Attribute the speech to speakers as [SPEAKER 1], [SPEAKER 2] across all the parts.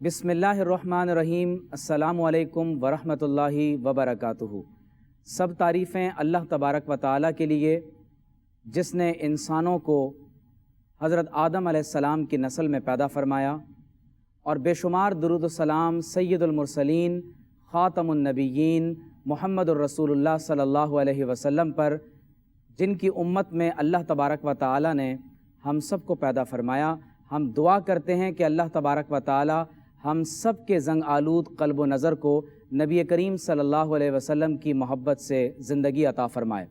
[SPEAKER 1] بسم اللہ الرحمن الرحیم۔ السلام علیکم ورحمۃ اللہ وبرکاتہ۔ سب تعریفیں اللہ تبارک و تعالیٰ کے لیے جس نے انسانوں کو حضرت آدم علیہ السلام کی نسل میں پیدا فرمایا، اور بے شمار درود و سلام سید المرسلین خاتم النبیین محمد الرسول اللہ صلی اللہ علیہ وسلم پر، جن کی امت میں اللہ تبارک و تعالیٰ نے ہم سب کو پیدا فرمایا۔ ہم دعا کرتے ہیں کہ اللہ تبارک و تعالیٰ ہم سب کے زنگ آلود قلب و نظر کو نبی کریم صلی اللہ علیہ وسلم کی محبت سے زندگی عطا فرمائے۔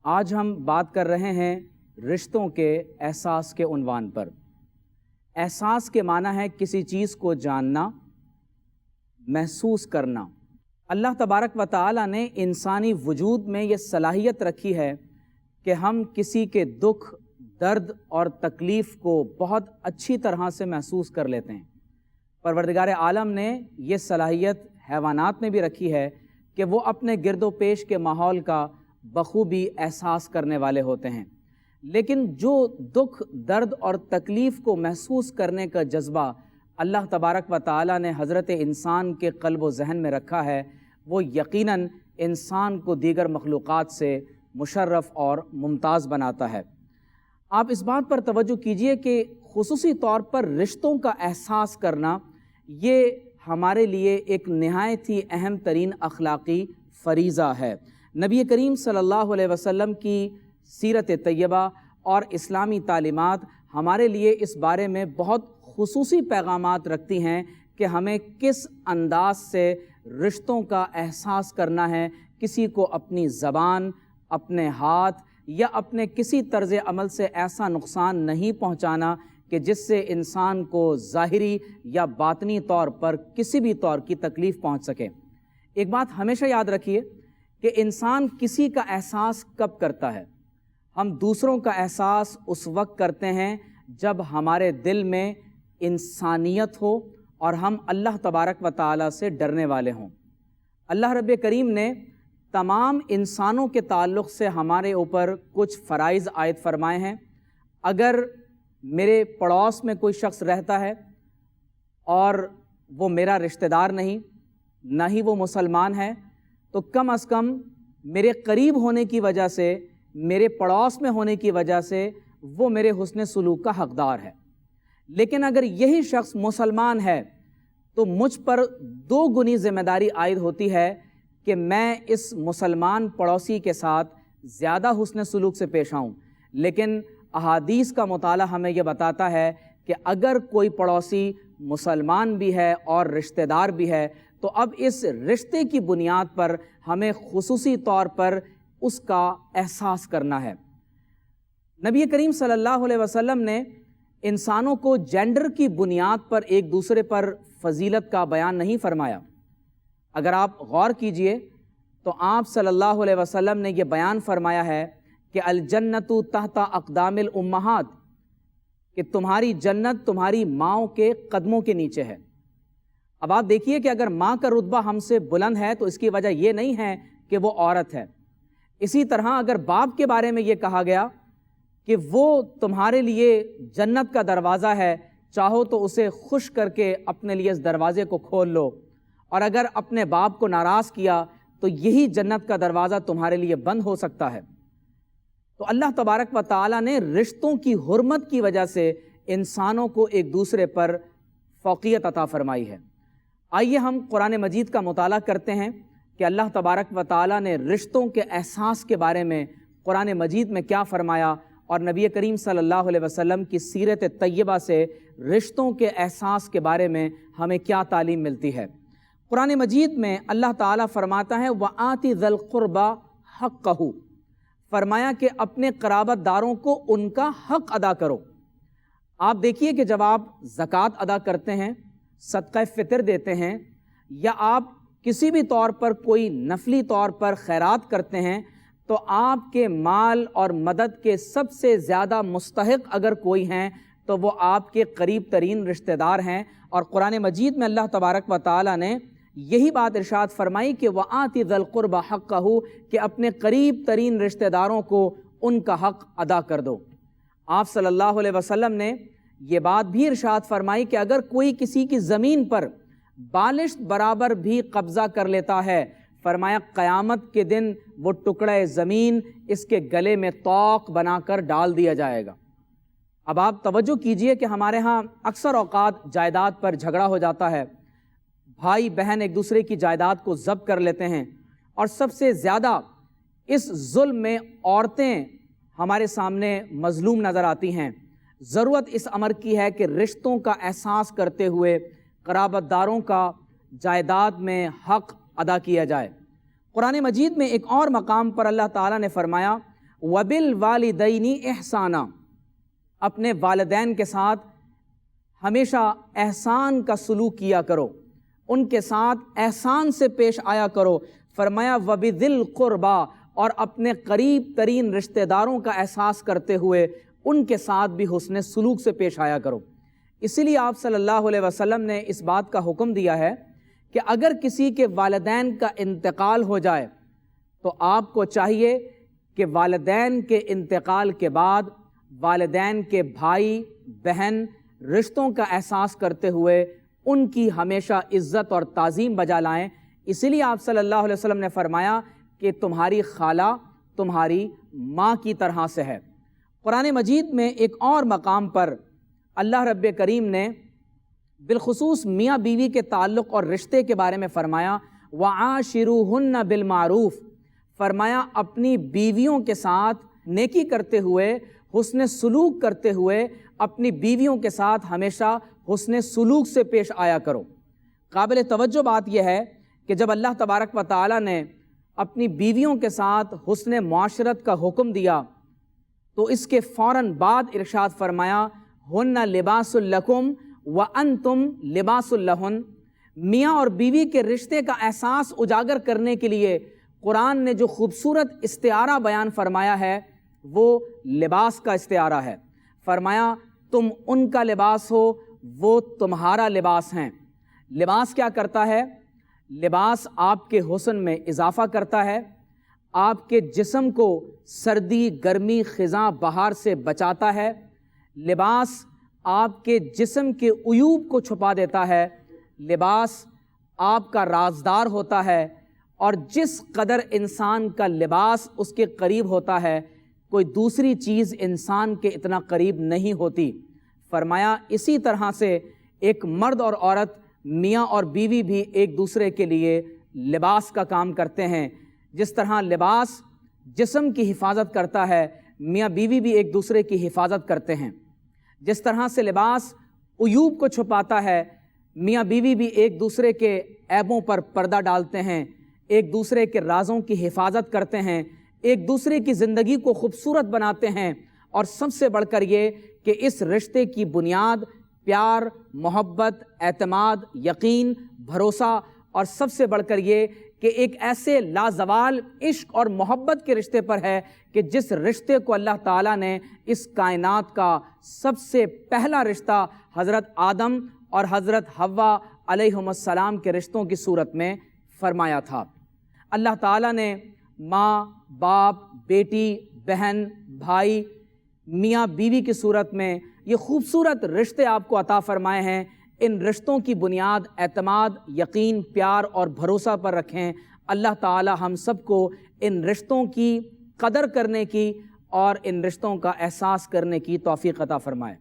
[SPEAKER 1] آج ہم بات کر رہے ہیں رشتوں کے احساس کے عنوان پر۔ احساس کے معنی ہے کسی چیز کو جاننا، محسوس کرنا۔ اللہ تبارک و تعالیٰ نے انسانی وجود میں یہ صلاحیت رکھی ہے کہ ہم کسی کے دکھ، درد اور تکلیف کو بہت اچھی طرح سے محسوس کر لیتے ہیں۔ پروردگار عالم نے یہ صلاحیت حیوانات میں بھی رکھی ہے کہ وہ اپنے گرد و پیش کے ماحول کا بخوبی احساس کرنے والے ہوتے ہیں، لیکن جو دکھ، درد اور تکلیف کو محسوس کرنے کا جذبہ اللہ تبارک و تعالیٰ نے حضرت انسان کے قلب و ذہن میں رکھا ہے، وہ یقیناً انسان کو دیگر مخلوقات سے مشرف اور ممتاز بناتا ہے۔ آپ اس بات پر توجہ کیجئے کہ خصوصی طور پر رشتوں کا احساس کرنا یہ ہمارے لیے ایک نہایت ہی اہم ترین اخلاقی فریضہ ہے۔ نبی کریم صلی اللہ علیہ وسلم کی سیرت طیبہ اور اسلامی تعلیمات ہمارے لیے اس بارے میں بہت خصوصی پیغامات رکھتی ہیں کہ ہمیں کس انداز سے رشتوں کا احساس کرنا ہے، کسی کو اپنی زبان، اپنے ہاتھ یا اپنے کسی طرز عمل سے ایسا نقصان نہیں پہنچانا کہ جس سے انسان کو ظاہری یا باطنی طور پر کسی بھی طور کی تکلیف پہنچ سکے۔ ایک بات ہمیشہ یاد رکھیے کہ انسان کسی کا احساس کب کرتا ہے؟ ہم دوسروں کا احساس اس وقت کرتے ہیں جب ہمارے دل میں انسانیت ہو اور ہم اللہ تبارک و تعالیٰ سے ڈرنے والے ہوں۔ اللہ رب کریم نے تمام انسانوں کے تعلق سے ہمارے اوپر کچھ فرائض عائد فرمائے ہیں۔ اگر میرے پڑوس میں کوئی شخص رہتا ہے اور وہ میرا رشتہ دار نہیں، نہ ہی وہ مسلمان ہے، تو کم از کم میرے قریب ہونے کی وجہ سے، میرے پڑوس میں ہونے کی وجہ سے وہ میرے حسن سلوک کا حقدار ہے۔ لیکن اگر یہی شخص مسلمان ہے تو مجھ پر دو گنی ذمہ داری عائد ہوتی ہے کہ میں اس مسلمان پڑوسی کے ساتھ زیادہ حسن سلوک سے پیش آؤں۔ لیکن احادیث کا مطالعہ ہمیں یہ بتاتا ہے کہ اگر کوئی پڑوسی مسلمان بھی ہے اور رشتہ دار بھی ہے تو اب اس رشتے کی بنیاد پر ہمیں خصوصی طور پر اس کا احساس کرنا ہے۔ نبی کریم صلی اللہ علیہ وسلم نے انسانوں کو جینڈر کی بنیاد پر ایک دوسرے پر فضیلت کا بیان نہیں فرمایا۔ اگر آپ غور کیجئے تو آپ صلی اللہ علیہ وسلم نے یہ بیان فرمایا ہے کہ الجنت تحت اقدام الامہات، کہ تمہاری جنت تمہاری ماؤں کے قدموں کے نیچے ہے۔ اب آپ دیکھیے کہ اگر ماں کا رتبہ ہم سے بلند ہے تو اس کی وجہ یہ نہیں ہے کہ وہ عورت ہے۔ اسی طرح اگر باپ کے بارے میں یہ کہا گیا کہ وہ تمہارے لیے جنت کا دروازہ ہے، چاہو تو اسے خوش کر کے اپنے لیے اس دروازے کو کھول لو، اور اگر اپنے باپ کو ناراض کیا تو یہی جنت کا دروازہ تمہارے لیے بند ہو سکتا ہے۔ تو اللہ تبارک و تعالیٰ نے رشتوں کی حرمت کی وجہ سے انسانوں کو ایک دوسرے پر فوقیت عطا فرمائی ہے۔ آئیے ہم قرآن مجید کا مطالعہ کرتے ہیں کہ اللہ تبارک و تعالیٰ نے رشتوں کے احساس کے بارے میں قرآن مجید میں کیا فرمایا، اور نبی کریم صلی اللہ علیہ وسلم کی سیرت طیبہ سے رشتوں کے احساس کے بارے میں ہمیں کیا تعلیم ملتی ہے۔ قرآن مجید میں اللہ تعالیٰ فرماتا ہے وَآتِ ذَا الْقُرْبَى حَقَّهُ، فرمایا کہ اپنے قرابت داروں کو ان کا حق ادا کرو۔ آپ دیکھیے کہ جب آپ زکوٰۃ ادا کرتے ہیں، صدقہ فطر دیتے ہیں، یا آپ کسی بھی طور پر کوئی نفلی طور پر خیرات کرتے ہیں، تو آپ کے مال اور مدد کے سب سے زیادہ مستحق اگر کوئی ہیں تو وہ آپ کے قریب ترین رشتہ دار ہیں۔ اور قرآن مجید میں اللہ تبارک و تعالیٰ نے یہی بات ارشاد فرمائی کہ وَآتِ ذَا الْقُرْبَى حَقَّهُ، کہ اپنے قریب ترین رشتہ داروں کو ان کا حق ادا کر دو۔ آپ صلی اللہ علیہ وسلم نے یہ بات بھی ارشاد فرمائی کہ اگر کوئی کسی کی زمین پر بالشت برابر بھی قبضہ کر لیتا ہے، فرمایا قیامت کے دن وہ ٹکڑے زمین اس کے گلے میں طوق بنا کر ڈال دیا جائے گا۔ اب آپ توجہ کیجئے کہ ہمارے ہاں اکثر اوقات جائیداد پر جھگڑا ہو جاتا ہے، بھائی بہن ایک دوسرے کی جائیداد کو ضبط کر لیتے ہیں، اور سب سے زیادہ اس ظلم میں عورتیں ہمارے سامنے مظلوم نظر آتی ہیں۔ ضرورت اس امر کی ہے کہ رشتوں کا احساس کرتے ہوئے قرابت داروں کا جائیداد میں حق ادا کیا جائے۔ قرآن مجید میں ایک اور مقام پر اللہ تعالیٰ نے فرمایا وَبِالْوَالِدَيْنِ احسانا، اپنے والدین کے ساتھ ہمیشہ احسان کا سلوک کیا کرو، ان کے ساتھ احسان سے پیش آیا کرو۔ فرمایا وَبِذِي الْقُرْبَى، اور اپنے قریب ترین رشتہ داروں کا احساس کرتے ہوئے ان کے ساتھ بھی حسن سلوک سے پیش آیا کرو۔ اسی لیے آپ صلی اللہ علیہ وسلم نے اس بات کا حکم دیا ہے کہ اگر کسی کے والدین کا انتقال ہو جائے تو آپ کو چاہیے کہ والدین کے انتقال کے بعد والدین کے بھائی بہن رشتوں کا احساس کرتے ہوئے ان کی ہمیشہ عزت اور تعظیم بجا لائیں۔ اسی لیے آپ صلی اللہ علیہ وسلم نے فرمایا کہ تمہاری خالہ تمہاری ماں کی طرح سے ہے۔ قرآن مجید میں ایک اور مقام پر اللہ رب کریم نے بالخصوص میاں بیوی کے تعلق اور رشتے کے بارے میں فرمایا وَعَاشِرُوهُنَّ بِالْمَعْرُوفِ، فرمایا اپنی بیویوں کے ساتھ نیکی کرتے ہوئے، حسن سلوک کرتے ہوئے اپنی بیویوں کے ساتھ ہمیشہ حسن سلوک سے پیش آیا کرو۔ قابل توجہ بات یہ ہے کہ جب اللہ تبارک و تعالیٰ نے اپنی بیویوں کے ساتھ حسن معاشرت کا حکم دیا تو اس کے فوراً بعد ارشاد فرمایا ہن لباس لکم وانتم لباس لہن۔ میاں اور بیوی کے رشتے کا احساس اجاگر کرنے کے لیے قرآن نے جو خوبصورت استعارہ بیان فرمایا ہے وہ لباس کا استعارہ ہے۔ فرمایا تم ان کا لباس ہو، وہ تمہارا لباس ہیں۔ لباس کیا کرتا ہے؟ لباس آپ کے حسن میں اضافہ کرتا ہے، آپ کے جسم کو سردی گرمی خزاں بہار سے بچاتا ہے۔ لباس آپ کے جسم کے عیوب کو چھپا دیتا ہے۔ لباس آپ کا رازدار ہوتا ہے، اور جس قدر انسان کا لباس اس کے قریب ہوتا ہے کوئی دوسری چیز انسان کے اتنا قریب نہیں ہوتی۔ فرمایا اسی طرح سے ایک مرد اور عورت میاں اور بیوی بھی ایک دوسرے کے لیے لباس کا کام کرتے ہیں۔ جس طرح لباس جسم کی حفاظت کرتا ہے، میاں بیوی بھی ایک دوسرے کی حفاظت کرتے ہیں۔ جس طرح سے لباس عیوب کو چھپاتا ہے، میاں بیوی بھی ایک دوسرے کے عیبوں پر پردہ ڈالتے ہیں، ایک دوسرے کے رازوں کی حفاظت کرتے ہیں، ایک دوسرے کی زندگی کو خوبصورت بناتے ہیں۔ اور سب سے بڑھ کر یہ کہ اس رشتے کی بنیاد پیار، محبت، اعتماد، یقین، بھروسہ، اور سب سے بڑھ کر یہ کہ ایک ایسے لازوال عشق اور محبت کے رشتے پر ہے کہ جس رشتے کو اللہ تعالیٰ نے اس کائنات کا سب سے پہلا رشتہ حضرت آدم اور حضرت حوا علیہم السلام کے رشتوں کی صورت میں فرمایا تھا۔ اللہ تعالیٰ نے ماں، باپ، بیٹی، بہن، بھائی، میاں بیوی کی صورت میں یہ خوبصورت رشتے آپ کو عطا فرمائے ہیں۔ ان رشتوں کی بنیاد اعتماد، یقین، پیار اور بھروسہ پر رکھیں۔ اللہ تعالی ہم سب کو ان رشتوں کی قدر کرنے کی اور ان رشتوں کا احساس کرنے کی توفیق عطا فرمائے۔